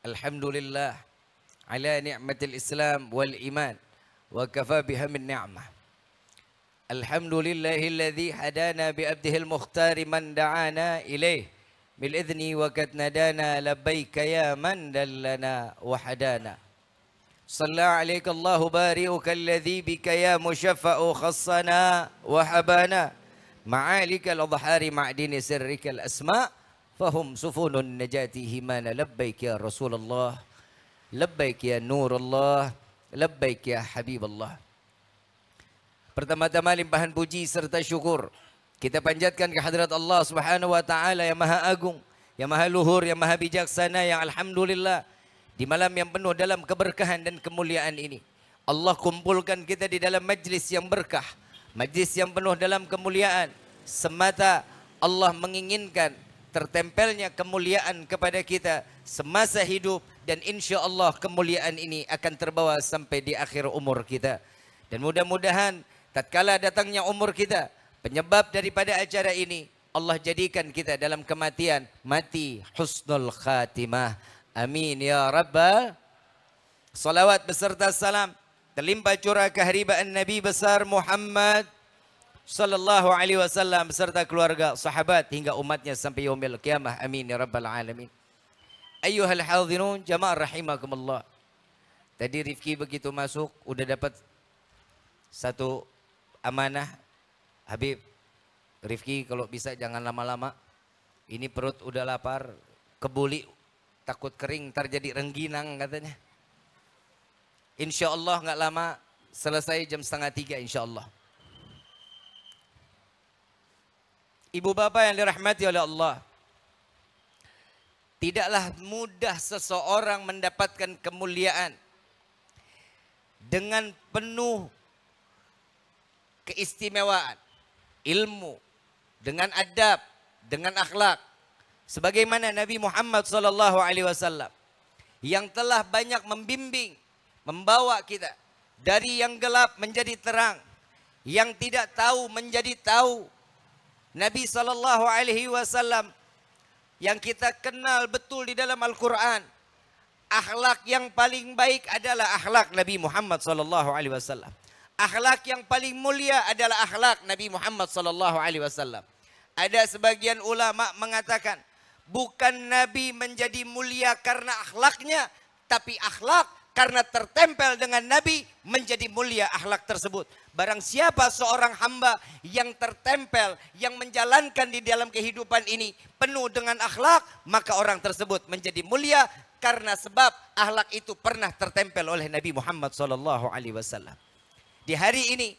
Alhamdulillah ala ni'matil Islam wal iman wa kafa biha min ni'mah. Alhamdulillahilladzi hadana bi abdihil mukhtar man da'ana ilaih bil idzni wa kad nadana labbaika ya man dallana wa hadana. Shalla alaika Allahu bari'uka alladzi bika ya musyaffa'u khassana wa habana. Ma'alikal adhari ma'dini sirrikal asma' fahum sufunun najati himana. Labbaik ya Rasulullah, labbaik ya Nurullah, labbaik ya Habiballah. Pertama-tama limpahan puji serta syukur kita panjatkan ke hadirat Allah Subhanahu wa taala yang Maha Agung, yang Maha Luhur, yang Maha Bijaksana, yang alhamdulillah di malam yang penuh dalam keberkahan dan kemuliaan ini Allah kumpulkan kita di dalam majlis yang berkah, majlis yang penuh dalam kemuliaan. Semata Allah menginginkan tertempelnya kemuliaan kepada kita semasa hidup, dan insya Allah kemuliaan ini akan terbawa sampai di akhir umur kita. Dan mudah-mudahan tatkala datangnya umur kita, penyebab daripada acara ini Allah jadikan kita dalam kematian mati husnul khatimah. Amin ya rabbal. Salawat beserta salam terlimpah curah keharibaan Nabi besar Muhammad sallallahu alaihi wasallam beserta keluarga, sahabat hingga umatnya sampai yaumil qiyamah. Amin ya rabbal alamin. Ayyuhal hadirun jamaah rahimakumullah. Tadi Rifki begitu masuk udah dapat satu amanah. Habib, Rifki kalau bisa jangan lama-lama. Ini perut udah lapar, kebuli takut kering ntar jadi rengginang katanya. Insya Allah nggak lama selesai, jam 2:30 insya Allah. Ibu bapak yang dirahmati oleh Allah, tidaklah mudah seseorang mendapatkan kemuliaan dengan penuh keistimewaan, ilmu, dengan adab, dengan akhlak. Sebagaimana Nabi Muhammad SAW yang telah banyak membimbing, membawa kita dari yang gelap menjadi terang, yang tidak tahu menjadi tahu. Nabi SAW yang kita kenal betul di dalam Al-Quran, akhlak yang paling baik adalah akhlak Nabi Muhammad SAW. Akhlak yang paling mulia adalah akhlak Nabi Muhammad SAW. Ada sebagian ulama mengatakan, bukan Nabi menjadi mulia karena akhlaknya, tapi akhlak karena tertempel dengan Nabi menjadi mulia akhlak tersebut. Barang siapa seorang hamba yang tertempel, yang menjalankan di dalam kehidupan ini penuh dengan akhlak, maka orang tersebut menjadi mulia karena sebab akhlak itu pernah tertempel oleh Nabi Muhammad SAW. Di hari ini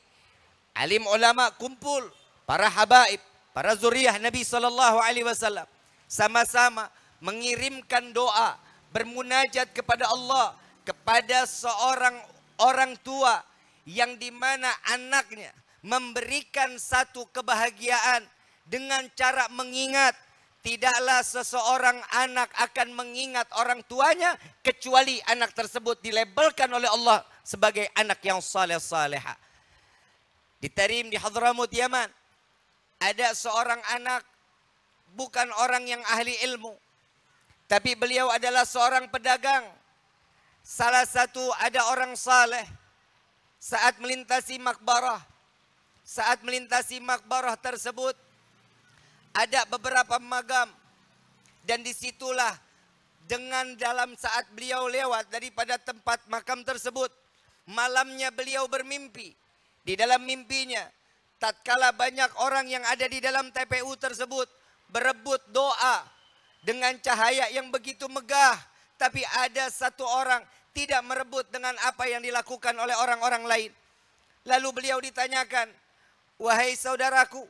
alim ulama kumpul, para habaib, para zuriyah Nabi SAW sama-sama mengirimkan doa, bermunajat kepada Allah, kepada seorang orang tua yang dimana anaknya memberikan satu kebahagiaan dengan cara mengingat. Tidaklah seseorang anak akan mengingat orang tuanya kecuali anak tersebut dilabelkan oleh Allah sebagai anak yang saleh-salehah. Di Tarim di Hadramut Yaman ada seorang anak, bukan orang yang ahli ilmu, tapi beliau adalah seorang pedagang. Salah satu ada orang saleh saat melintasi makbarah tersebut ada beberapa magam, dan disitulah dengan dalam saat beliau lewat daripada tempat makam tersebut, malamnya beliau bermimpi. Di dalam mimpinya tatkala banyak orang yang ada di dalam TPU tersebut berebut doa dengan cahaya yang begitu megah, tapi ada satu orang tidak merebut dengan apa yang dilakukan oleh orang-orang lain. Lalu beliau ditanyakan, wahai saudaraku,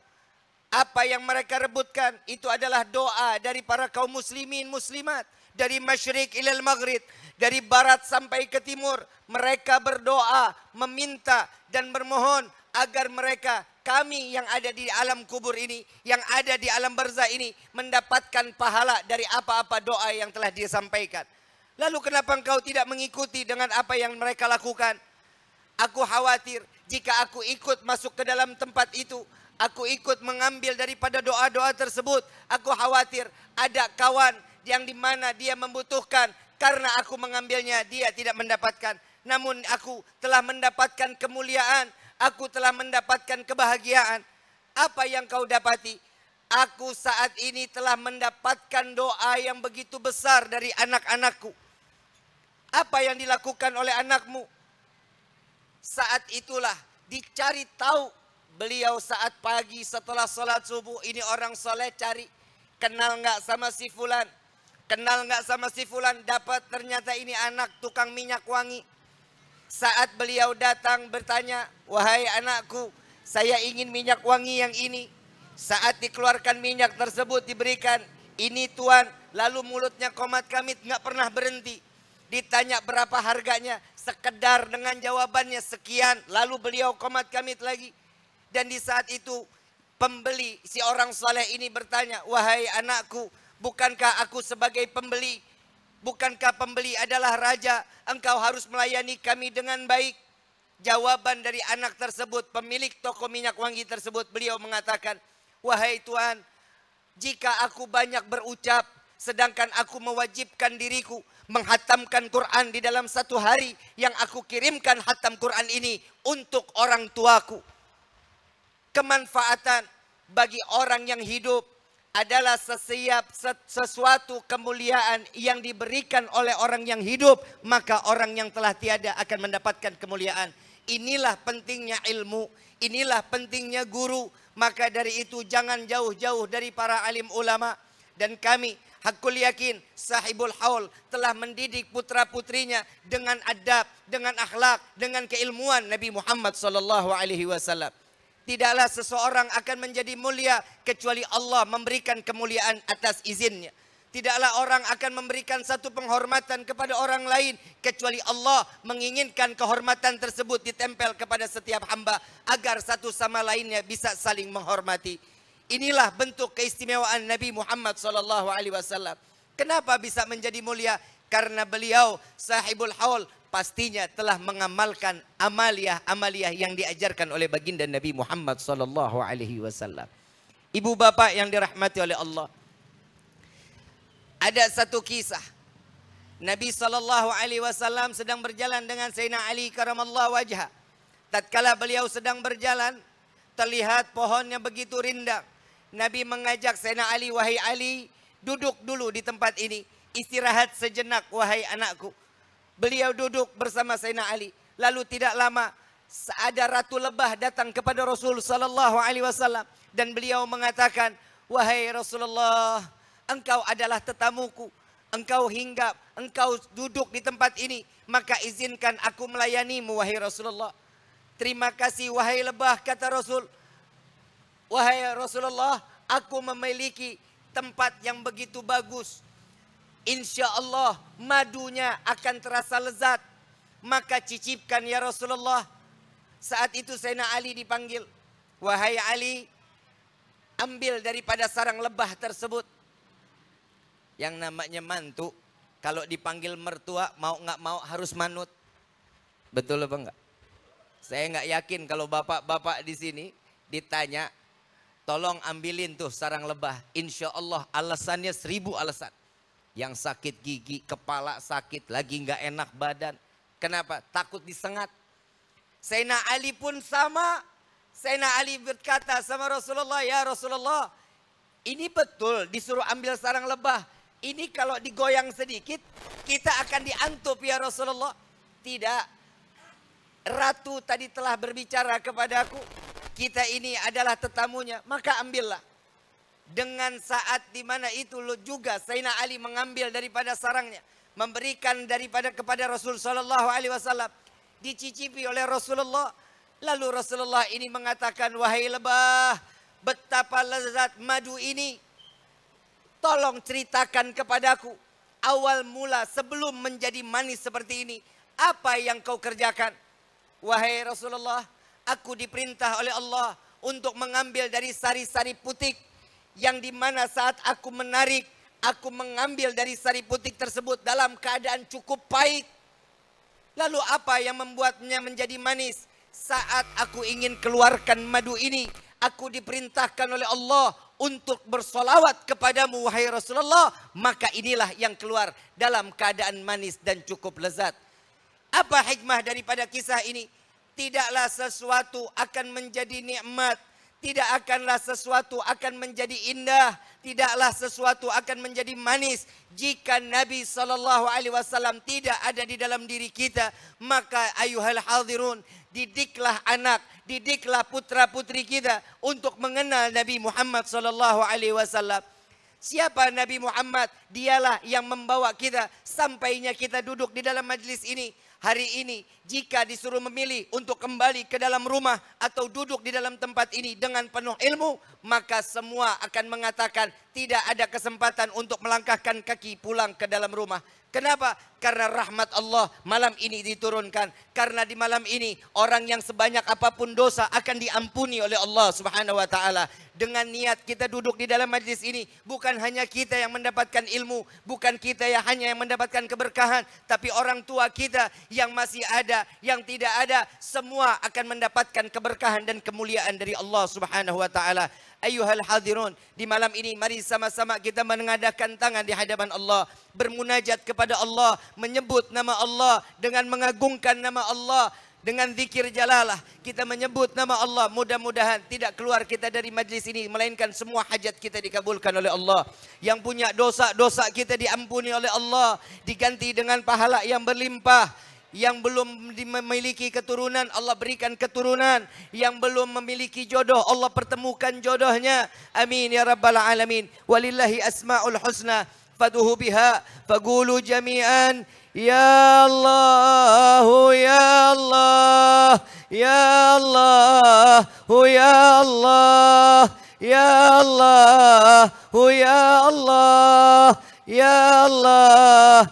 apa yang mereka rebutkan itu adalah doa dari para kaum muslimin muslimat, dari masyrik ilal maghrib, dari barat sampai ke timur. Mereka berdoa, meminta dan bermohon agar mereka, kami yang ada di alam kubur ini, yang ada di alam barzah ini, mendapatkan pahala dari apa-apa doa yang telah disampaikan. Lalu kenapa engkau tidak mengikuti dengan apa yang mereka lakukan? Aku khawatir jika aku ikut masuk ke dalam tempat itu, aku ikut mengambil daripada doa-doa tersebut, aku khawatir ada kawan yang dimana dia membutuhkan Karena aku mengambilnya, dia tidak mendapatkan. Namun aku telah mendapatkan kemuliaan. Aku telah mendapatkan kebahagiaan. Apa yang kau dapati? Aku saat ini telah mendapatkan doa yang begitu besar dari anak-anakku. Apa yang dilakukan oleh anakmu? Saat itulah dicari tahu beliau saat pagi setelah sholat subuh. Ini orang soleh cari. Kenal nggak sama si fulan? Kenal nggak sama si fulan? Dapat ternyata ini anak tukang minyak wangi. Saat beliau datang bertanya, wahai anakku, saya ingin minyak wangi yang ini. Saat dikeluarkan minyak tersebut diberikan, ini tuan. Lalu mulutnya komat kamit nggak pernah berhenti. Ditanya berapa harganya, sekedar dengan jawabannya sekian. Lalu beliau komat kamit lagi. Dan di saat itu pembeli, si orang soleh ini bertanya, wahai anakku, bukankah aku sebagai pembeli? Bukankah pembeli adalah raja? Engkau harus melayani kami dengan baik. Jawaban dari anak tersebut, pemilik toko minyak wangi tersebut, beliau mengatakan, wahai tuan, jika aku banyak berucap, sedangkan aku mewajibkan diriku menghatamkan Quran di dalam satu hari, yang aku kirimkan hatam Quran ini untuk orang tuaku. Kemanfaatan bagi orang yang hidup adalah sesuatu kemuliaan yang diberikan oleh orang yang hidup, maka orang yang telah tiada akan mendapatkan kemuliaan. Inilah pentingnya ilmu, inilah pentingnya guru. Maka dari itu jangan jauh-jauh dari para alim ulama. Dan kami, hakul yakin, sahibul haul telah mendidik putra-putrinya dengan adab, dengan akhlak, dengan keilmuan Nabi Muhammad SAW. Tidaklah seseorang akan menjadi mulia kecuali Allah memberikan kemuliaan atas izinnya. Tidaklah orang akan memberikan satu penghormatan kepada orang lain kecuali Allah menginginkan kehormatan tersebut ditempel kepada setiap hamba agar satu sama lainnya bisa saling menghormati. Inilah bentuk keistimewaan Nabi Muhammad SAW. Kenapa bisa menjadi mulia? Karena beliau sahibul haul pastinya telah mengamalkan amaliyah yang diajarkan oleh baginda Nabi Muhammad SAW. Ibu bapak yang dirahmati oleh Allah, ada satu kisah. Nabi SAW sedang berjalan dengan Sayyidina Ali karamallahu wajhah. Tatkala beliau sedang berjalan, terlihat pohonnya begitu rindang. Nabi mengajak Sayyidina Ali, wahai Ali, duduk dulu di tempat ini, istirahat sejenak wahai anakku. Beliau duduk bersama Sayyidina Ali. Lalu tidak lama ada ratu lebah datang kepada Rasul SAW dan beliau mengatakan, wahai Rasulullah, engkau adalah tetamuku, engkau hinggap, engkau duduk di tempat ini, maka izinkan aku melayanimu wahai Rasulullah. Terima kasih wahai lebah, kata Rasul. Wahai Rasulullah, aku memiliki tempat yang begitu bagus. Insya Allah madunya akan terasa lezat. Maka cicipkan ya Rasulullah. Saat itu Sayyidina Ali dipanggil. Wahai Ali, ambil daripada sarang lebah tersebut. Yang namanya mantu, kalau dipanggil mertua mau nggak mau harus manut. Betul apa enggak? Saya nggak yakin kalau bapak-bapak di sini ditanya, tolong ambilin tuh sarang lebah. Insya Allah alasannya 1000 alasan. Yang sakit gigi, kepala sakit, lagi nggak enak badan. Kenapa? Takut disengat. Sayyidina Ali pun sama. Sayyidina Ali berkata sama Rasulullah, ya Rasulullah, ini betul disuruh ambil sarang lebah. Ini kalau digoyang sedikit, kita akan diantup ya Rasulullah. Tidak. Ratu tadi telah berbicara kepadaku, kita ini adalah tetamunya, maka ambillah. Dengan saat di mana itu juga Sayyidina Ali mengambil daripada sarangnya, memberikan daripada kepada Rasul SAW, dicicipi oleh Rasulullah. Lalu Rasulullah ini mengatakan, wahai lebah, betapa lezat madu ini. Tolong ceritakan kepadaku awal mula sebelum menjadi manis seperti ini, apa yang kau kerjakan? Wahai Rasulullah, aku diperintah oleh Allah untuk mengambil dari sari-sari putik, yang dimana saat aku menarik, aku mengambil dari sari putik tersebut dalam keadaan cukup pahit. Lalu apa yang membuatnya menjadi manis? Saat aku ingin keluarkan madu ini, aku diperintahkan oleh Allah untuk bersolawat kepadamu wahai Rasulullah, maka inilah yang keluar dalam keadaan manis dan cukup lezat. Apa hikmah daripada kisah ini? Tidaklah sesuatu akan menjadi nikmat, tidak akanlah sesuatu akan menjadi indah, tidaklah sesuatu akan menjadi manis jika Nabi SAW tidak ada di dalam diri kita. Maka ayuhal hadirun, didiklah anak, didiklah putra putri kita untuk mengenal Nabi Muhammad SAW. Siapa Nabi Muhammad? Dialah yang membawa kita sampainya kita duduk di dalam majlis ini. Hari ini jika disuruh memilih untuk kembali ke dalam rumah atau duduk di dalam tempat ini dengan penuh ilmu, maka semua akan mengatakan tidak ada kesempatan untuk melangkahkan kaki pulang ke dalam rumah. Kenapa? Karena rahmat Allah malam ini diturunkan. Karena di malam ini orang yang sebanyak apapun dosa akan diampuni oleh Allah Subhanahu wa taala. Dengan niat kita duduk di dalam majlis ini, bukan hanya kita yang mendapatkan ilmu, bukan kita yang hanya yang mendapatkan keberkahan, tapi orang tua kita yang masih ada, yang tidak ada, semua akan mendapatkan keberkahan dan kemuliaan dari Allah Subhanahu wa taala. Ayuhal hadirun, di malam ini mari sama-sama kita mengadakan tangan di hadapan Allah, bermunajat kepada Allah, menyebut nama Allah dengan mengagungkan nama Allah. Dengan zikir jalalah kita menyebut nama Allah. Mudah-mudahan tidak keluar kita dari majlis ini melainkan semua hajat kita dikabulkan oleh Allah. Yang punya dosa-dosa kita diampuni oleh Allah, diganti dengan pahala yang berlimpah. Yang belum memiliki keturunan, Allah berikan keturunan. Yang belum memiliki jodoh, Allah pertemukan jodohnya. Amin ya rabbal alamin. Walillahi asma'ul husna faduhu biha faqulu jami'an ya Allah ya Allah ya Allah ya Allah ya Allah ya Allah ya Allah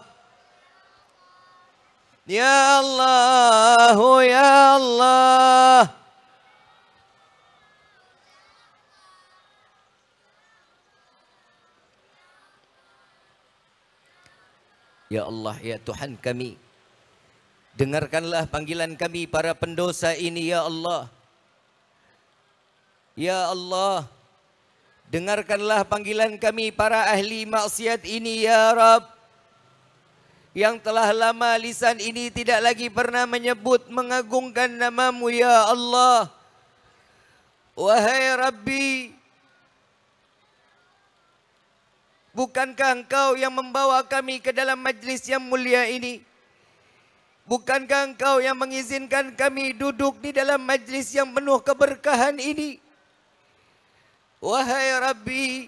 ya Allah ya Allah. Ya Allah, ya Tuhan kami, dengarkanlah panggilan kami para pendosa ini ya Allah. Ya Allah, dengarkanlah panggilan kami para ahli maksiat ini ya Rabb. Yang telah lama lisan ini tidak lagi pernah menyebut mengagungkan namamu ya Allah. Wahai Rabbi, bukankah Engkau yang membawa kami ke dalam majlis yang mulia ini? Bukankah Engkau yang mengizinkan kami duduk di dalam majlis yang penuh keberkahan ini? Wahai Rabbi,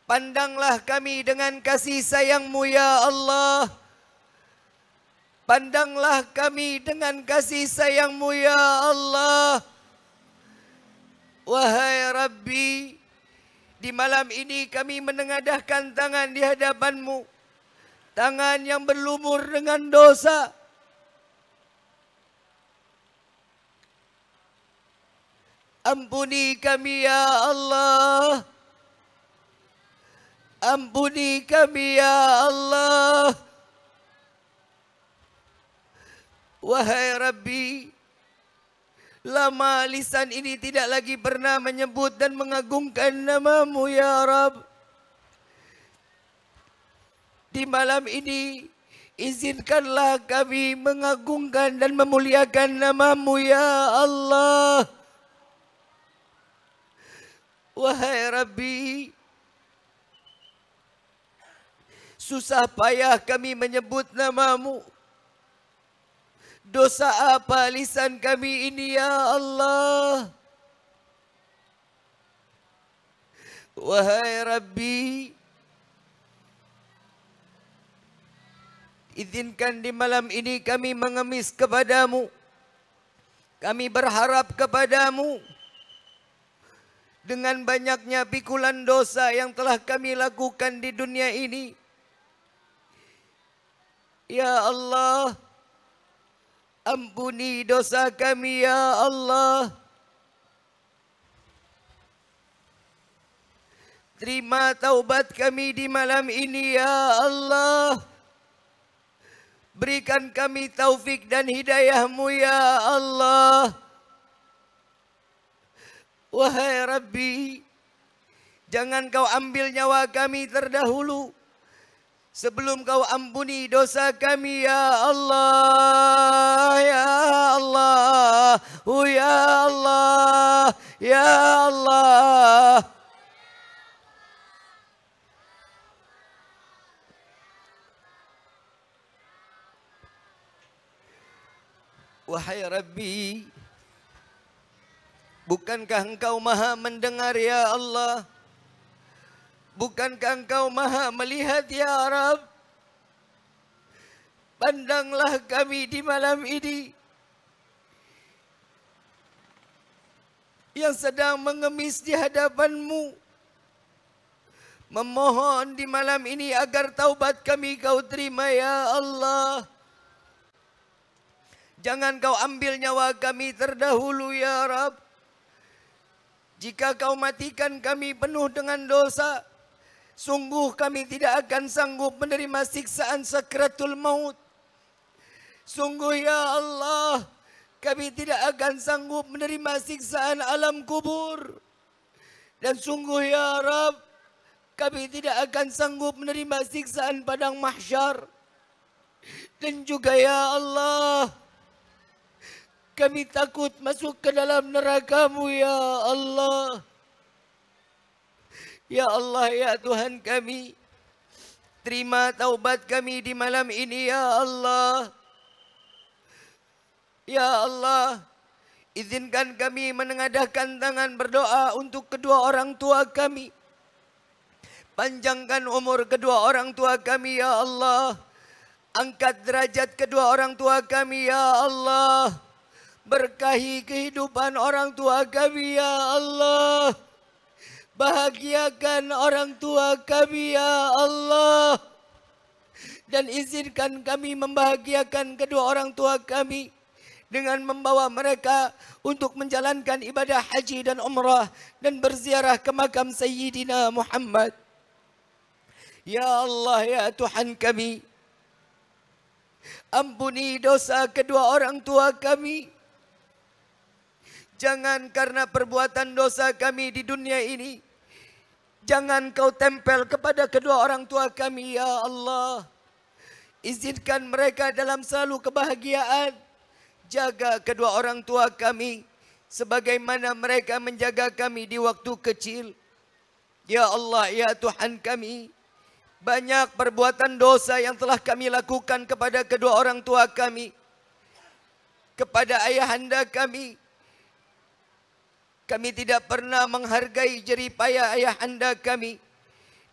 pandanglah kami dengan kasih sayang-Mu ya Allah. Pandanglah kami dengan kasih sayang-Mu ya Allah. Wahai Rabbi, di malam ini kami menengadahkan tangan di hadapan-Mu. Tangan yang berlumur dengan dosa. Ampuni kami ya Allah. Ampuni kami ya Allah. Wahai Rabbi, lama lisan ini tidak lagi pernah menyebut dan mengagungkan nama-Mu ya Rabb. Di malam ini izinkanlah kami mengagungkan dan memuliakan nama-Mu ya Allah. Wahai Rabbi, susah payah kami menyebut nama-Mu. Dosa apa lisan kami ini ya Allah. Wahai Rabbi, izinkan di malam ini kami mengemis kepadamu. Kami berharap kepadamu. Dengan banyaknya pikulan dosa yang telah kami lakukan di dunia ini, ya Allah, ampuni dosa kami ya Allah. Terima taubat kami di malam ini ya Allah. Berikan kami taufik dan hidayah-Mu ya Allah. Wahai Rabbi, Jangan kau ambil nyawa kami terdahulu sebelum kau ampuni dosa kami ya Allah, ya Allah, ya Allah, ya Allah. Wahai Rabbi, bukankah Engkau maha mendengar ya Allah? Bukankah Engkau maha melihat ya Rabb? Pandanglah kami di malam ini yang sedang mengemis di hadapan-Mu. Memohon di malam ini agar taubat kami Kau terima ya Allah. Jangan Kau ambil nyawa kami terdahulu ya Rabb. Jika Kau matikan kami penuh dengan dosa, sungguh kami tidak akan sanggup menerima siksaan sakratul maut. Sungguh ya Allah, kami tidak akan sanggup menerima siksaan alam kubur. Dan sungguh ya Rabb, kami tidak akan sanggup menerima siksaan padang mahsyar. Dan juga ya Allah, kami takut masuk ke dalam neraka-Mu ya Allah. Ya Allah, ya Tuhan kami, terima taubat kami di malam ini ya Allah. Ya Allah, izinkan kami menengadahkan tangan berdoa untuk kedua orang tua kami. Panjangkan umur kedua orang tua kami ya Allah. Angkat derajat kedua orang tua kami ya Allah. Berkahi kehidupan orang tua kami ya Allah. Bahagiakan orang tua kami ya Allah. Dan izinkan kami membahagiakan kedua orang tua kami dengan membawa mereka untuk menjalankan ibadah haji dan umrah dan berziarah ke makam Sayyidina Muhammad. Ya Allah, ya Tuhan kami, ampuni dosa kedua orang tua kami. Jangan karena perbuatan dosa kami di dunia ini, jangan Kau tempel kepada kedua orang tua kami ya Allah. Izinkan mereka dalam selalu kebahagiaan. Jaga kedua orang tua kami sebagaimana mereka menjaga kami di waktu kecil. Ya Allah, ya Tuhan kami, banyak perbuatan dosa yang telah kami lakukan kepada kedua orang tua kami, kepada ayahanda kami. Kami tidak pernah menghargai jerih payah ayahanda kami.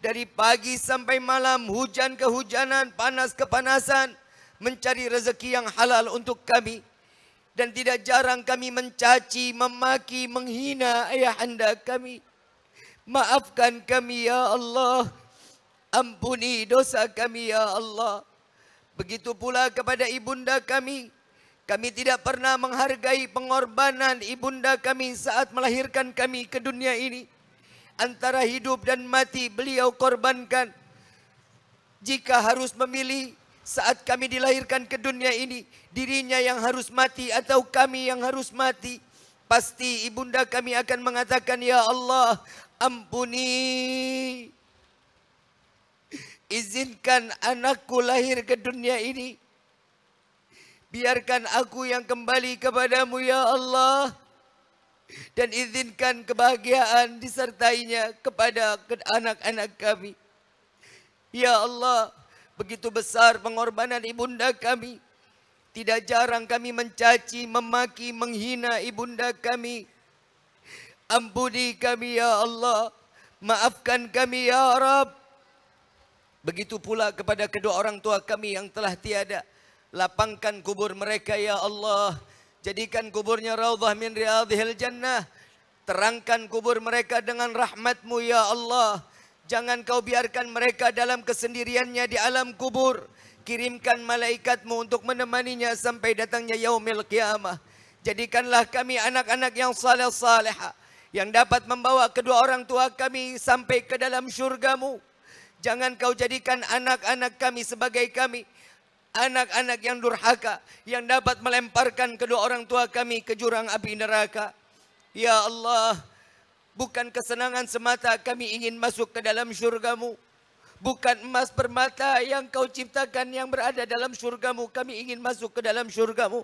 Dari pagi sampai malam, hujan kehujanan, panas kepanasan, mencari rezeki yang halal untuk kami. Dan tidak jarang kami mencaci, memaki, menghina ayahanda kami. Maafkan kami ya Allah. Ampuni dosa kami ya Allah. Begitu pula kepada ibunda kami. Kami tidak pernah menghargai pengorbanan ibunda kami saat melahirkan kami ke dunia ini. Antara hidup dan mati beliau korbankan. Jika harus memilih saat kami dilahirkan ke dunia ini, dirinya yang harus mati atau kami yang harus mati, pasti ibunda kami akan mengatakan, ya Allah, ampuni. Izinkan anakku lahir ke dunia ini. Biarkan aku yang kembali kepadamu ya Allah. Dan izinkan kebahagiaan disertainya kepada anak-anak kami. Ya Allah, begitu besar pengorbanan ibunda kami. Tidak jarang kami mencaci, memaki, menghina ibunda kami. Ampuni kami ya Allah. Maafkan kami ya Rabb. Begitu pula kepada kedua orang tua kami yang telah tiada. Lapangkan kubur mereka ya Allah. Jadikan kuburnya raudhah min riyadhil jannah. Terangkan kubur mereka dengan rahmat-Mu ya Allah. Jangan Kau biarkan mereka dalam kesendiriannya di alam kubur. Kirimkan malaikat-Mu untuk menemaninya sampai datangnya yaumil qiyamah. Jadikanlah kami anak-anak yang saleh-salehah, yang dapat membawa kedua orang tua kami sampai ke dalam syurga-Mu. Jangan Kau jadikan anak-anak kami sebagai kami, anak-anak yang durhaka, yang dapat melemparkan kedua orang tua kami ke jurang api neraka. Ya Allah, Bukan kesenangan semata kami ingin masuk ke dalam syurgamu. Bukan emas permata yang kau ciptakan yang berada dalam syurgamu. Kami ingin masuk ke dalam syurgamu.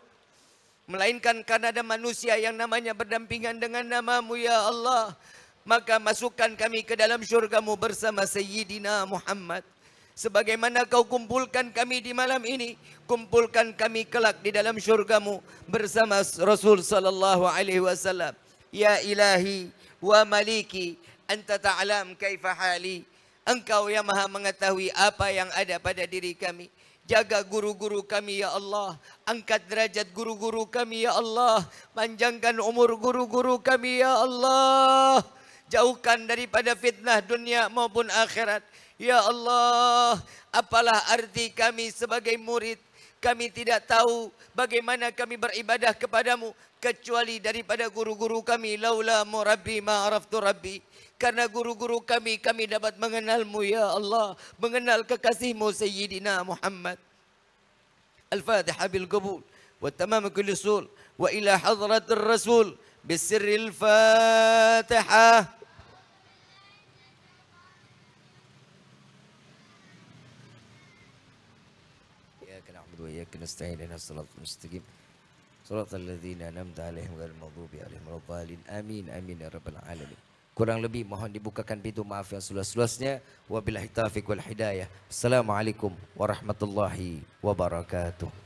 Melainkan karena ada manusia yang namanya berdampingan dengan namamu ya Allah. Maka masukkan kami ke dalam syurgamu bersama Sayyidina Muhammad. Sebagaimana kau kumpulkan kami di malam ini, kumpulkan kami kelak di dalam syurgamu bersama Rasul sallallahu alaihi wasallam. Ya ilahi wa maliki, anta ta'lam kaifa hali. Engkau yang maha mengetahui apa yang ada pada diri kami. Jaga guru-guru kami ya Allah. Angkat derajat guru-guru kami ya Allah. Panjangkan umur guru-guru kami ya Allah. Jauhkan daripada fitnah dunia maupun akhirat. Ya Allah, apalah arti kami sebagai murid. Kami tidak tahu bagaimana kami beribadah kepadamu kecuali daripada guru-guru kami. Laula murabbi ma araftu rabbi. Karena guru-guru kami dapat mengenalmu ya Allah. Mengenal kekasihmu Sayyidina Muhammad. Al-Fatiha bil-Qabul. Wa tamam kulli sul. Wa ila hadratir Rasul. Bisirril Fatihah. Iyyaka na'budu wa iyyaka nasta'in. Ihdinas siratal mustaqim. Shiratal ladzina an'amta 'alaihim ghairil maghdubi 'alaihim waladdallin. Amin amin ya rabbal alamin. Kurang lebih mohon dibukakan pintu maaf yang seluas-luasnya. Wabillahi taufiq wal hidayah. Assalamualaikum warahmatullahi wabarakatuh.